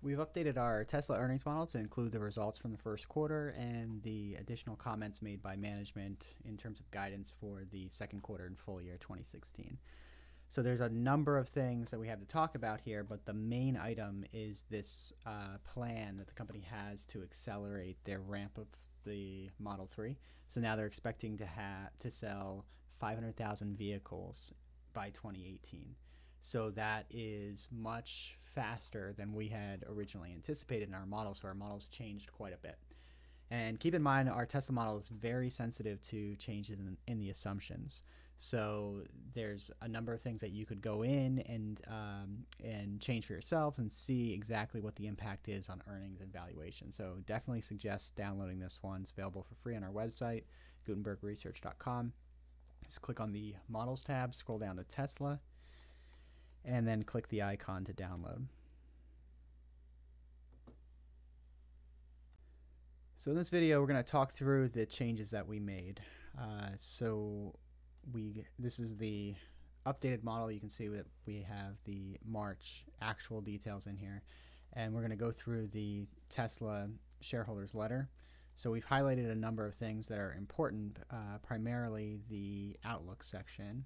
We've updated our Tesla earnings model to include the results from the first quarter and the additional comments made by management in terms of guidance for the second quarter and full year 2016. So there's a number of things that we have to talk about here, but the main item is this plan that the company has to accelerate their ramp of the Model 3. So now they're expecting to sell 500,000 vehicles by 2018. So that is much faster than we had originally anticipated in our model. So our model's changed quite a bit. And keep in mind, our Tesla model is very sensitive to changes in the assumptions. So there's a number of things that you could go in and change for yourselves and see exactly what the impact is on earnings and valuation. So definitely suggest downloading this one. It's available for free on our website, gutenbergresearch.com. Just click on the Models tab, scroll down to Tesla, and then click the icon to download. So in this video, we're going to talk through the changes that we made. This is the updated model. You can see that we have the March actual details in here, and we're going to go through the Tesla shareholders letter. So we've highlighted a number of things that are important, primarily the outlook section.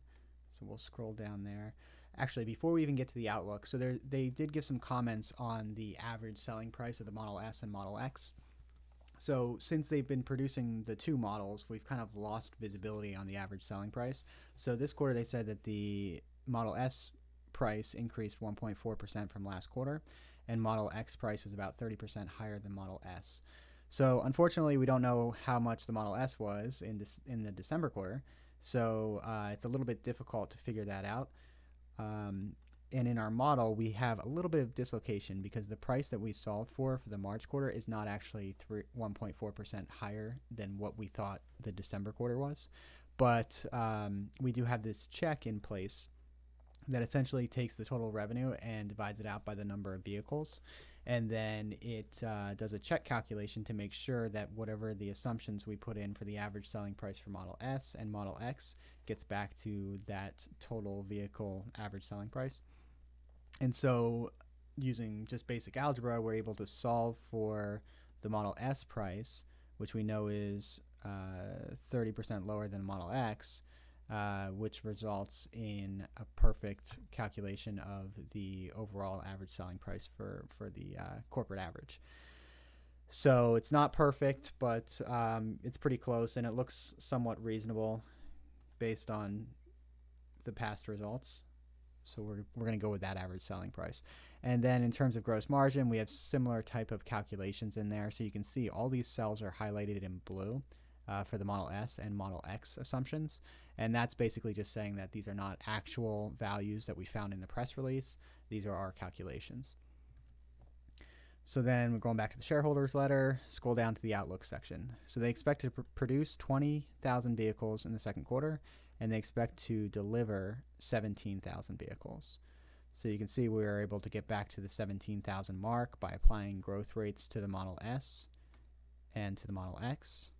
So we'll scroll down there. Actually, before we even get to the outlook, so they did give some comments on the average selling price of the Model S and Model X. So since they've been producing the two models, we've kind of lost visibility on the average selling price. So this quarter they said that the Model S price increased 1.4% from last quarter, and Model X price was about 30% higher than Model S. So unfortunately, we don't know how much the Model S was in the December quarter, so it's a little bit difficult to figure that out. And in our model, we have a little bit of dislocation because the price that we solved for the March quarter is not actually 1.4% higher than what we thought the December quarter was. But we do have this check in place that essentially takes the total revenue and divides it out by the number of vehicles. And then it does a check calculation to make sure that whatever the assumptions we put in for the average selling price for Model S and Model X gets back to that total vehicle average selling price. And so using just basic algebra, we're able to solve for the Model S price, which we know is 30% lower than Model X, which results in a perfect calculation of the overall average selling price for the corporate average. So it's not perfect, but it's pretty close, and it looks somewhat reasonable based on the past results. So we're going to go with that average selling price. And then in terms of gross margin, we have similar type of calculations in there. So you can see all these cells are highlighted in blue for the Model S and Model X assumptions. And that's basically just saying that these are not actual values that we found in the press release. These are our calculations. So then we're going back to the shareholders letter, scroll down to the outlook section. So they expect to produce 20,000 vehicles in the second quarter, and they expect to deliver 17,000 vehicles. So you can see we were able to get back to the 17,000 mark by applying growth rates to the Model S and to the Model X.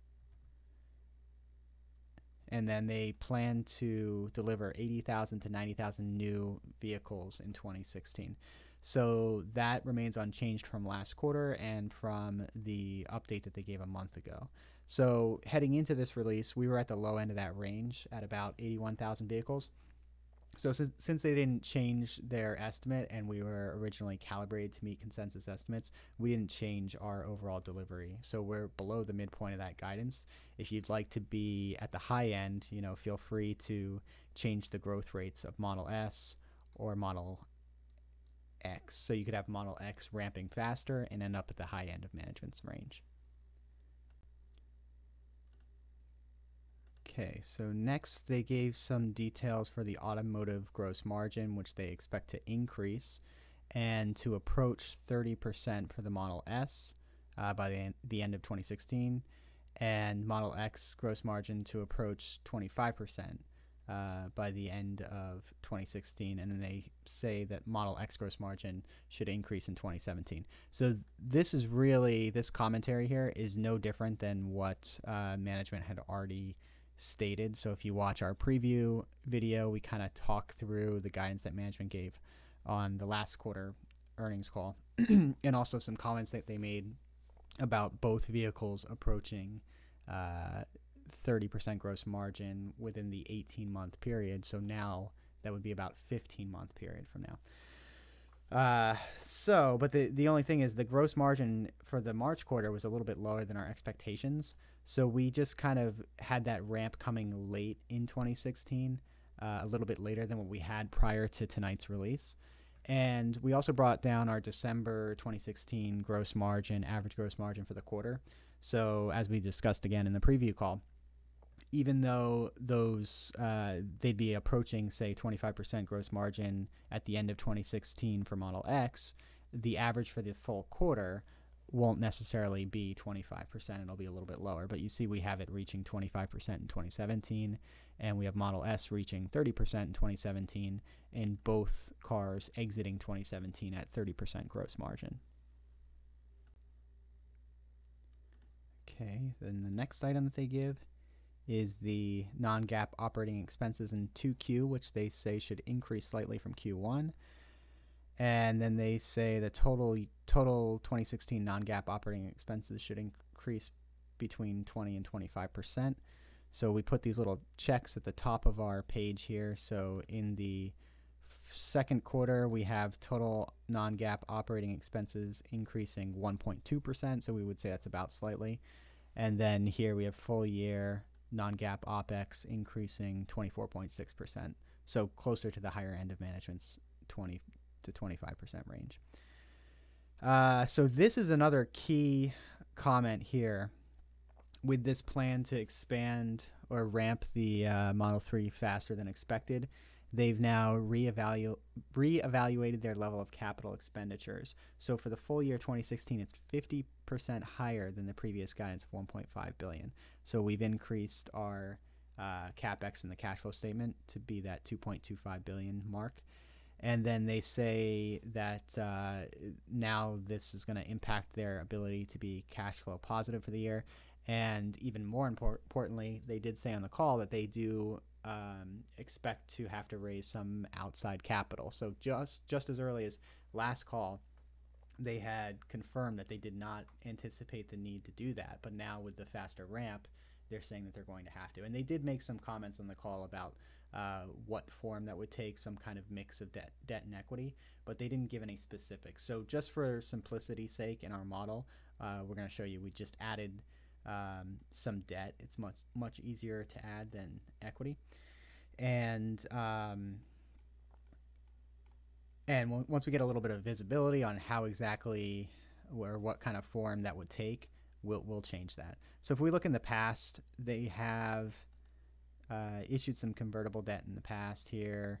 And then they plan to deliver 80,000 to 90,000 new vehicles in 2016. So that remains unchanged from last quarter and from the update that they gave a month ago. So heading into this release, we were at the low end of that range at about 81,000 vehicles. So since they didn't change their estimate and we were originally calibrated to meet consensus estimates, we didn't change our overall delivery. So we're below the midpoint of that guidance. If you'd like to be at the high end, feel free to change the growth rates of Model S or Model X. So you could have Model X ramping faster and end up at the high end of management's range. Okay, so next they gave some details for the automotive gross margin, which they expect to increase and to approach 30% for the Model S by the end of 2016, and Model X gross margin to approach 25% by the end of 2016, and then they say that Model X gross margin should increase in 2017. So this commentary here is no different than what management had already stated. So if you watch our preview video, we kind of talk through the guidance that management gave on the last quarter earnings call, and also some comments that they made about both vehicles approaching 30% gross margin within the 18-month period. So now that would be about 15-month period from now. But the only thing is the gross margin for the March quarter was a little bit lower than our expectations. So we just kind of had that ramp coming late in 2016, a little bit later than what we had prior to tonight's release. And we also brought down our December 2016 gross margin, average gross margin for the quarter. So as we discussed again in the preview call, even though those they'd be approaching, say, 25% gross margin at the end of 2016 for Model X, the average for the full quarter won't necessarily be 25%. It'll be a little bit lower. But you see we have it reaching 25% in 2017, and we have Model S reaching 30% in 2017, and both cars exiting 2017 at 30% gross margin. Okay, then the next item that they give is the non-GAAP operating expenses in 2Q, which they say should increase slightly from Q1. And then they say the total 2016 non-GAAP operating expenses should increase between 20 and 25%. So we put these little checks at the top of our page here. So in the second quarter, we have total non-GAAP operating expenses increasing 1.2%. So we would say that's about slightly. And then here we have full year non-GAAP OPEX increasing 24.6%, so closer to the higher end of management's 20 to 25% range. So this is another key comment here. With this plan to expand or ramp the Model 3 faster than expected, they've now reevaluated their level of capital expenditures. So for the full year 2016, it's 50% higher than the previous guidance of $1.5 billion. So we've increased our CapEx in the cash flow statement to be that $2.25 billion mark. And then they say that now this is going to impact their ability to be cash flow positive for the year. And even more importantly, they did say on the call that they do expect to have to raise some outside capital. So just as early as last call, they had confirmed that they did not anticipate the need to do that. But now with the faster ramp, they're saying that they're going to have to. And they did make some comments on the call about what form that would take, some kind of mix of debt and equity, but they didn't give any specifics. So just for simplicity's sake in our model, we're going to show you we just added some debt. It's much easier to add than equity. And once we get a little bit of visibility on how exactly or what kind of form that would take, we'll change that. So if we look in the past, they have issued some convertible debt in the past here.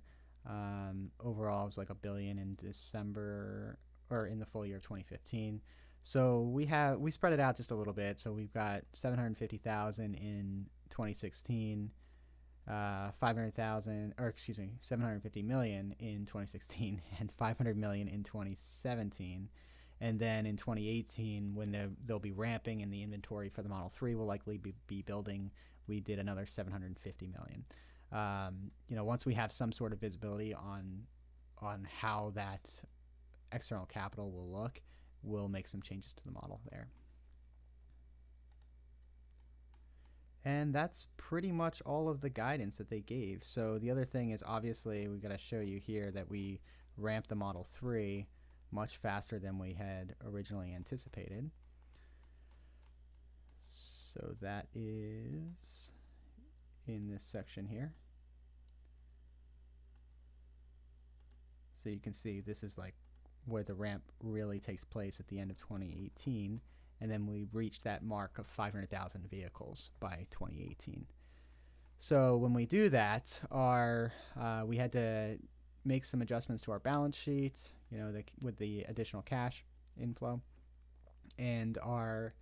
Overall, it was like $1 billion in December or in the full year of 2015. So we spread it out just a little bit. So we've got $750,000 in 2016. 750 million in 2016 and 500 million in 2017. And then in 2018, when they'll be ramping and the inventory for the Model 3 will likely be building, we did another 750 million. Once we have some sort of visibility on how that external capital will look, we'll make some changes to the model there. And that's pretty much all of the guidance that they gave. So the other thing is, obviously, we've got to show you here that we ramped the Model 3 much faster than we had originally anticipated. So that is in this section here. So you can see this is like where the ramp really takes place at the end of 2018. And then we reached that mark of 500,000 vehicles by 2018. So when we do that, we had to make some adjustments to our balance sheet, with the additional cash inflow, and our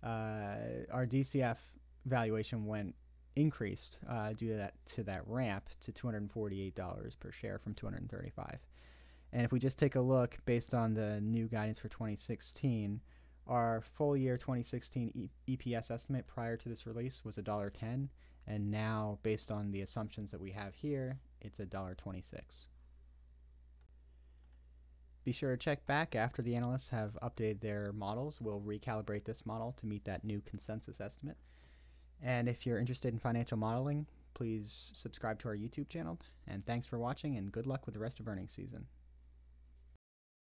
DCF valuation increased due to that ramp to $248 per share from $235. And if we just take a look based on the new guidance for 2016. Our full year 2016 EPS estimate prior to this release was $1.10, and now based on the assumptions that we have here, it's $1.26. be sure to check back after the analysts have updated their models. We'll recalibrate this model to meet that new consensus estimate. And if you're interested in financial modeling, please subscribe to our YouTube channel. And thanks for watching, and good luck with the rest of earnings season.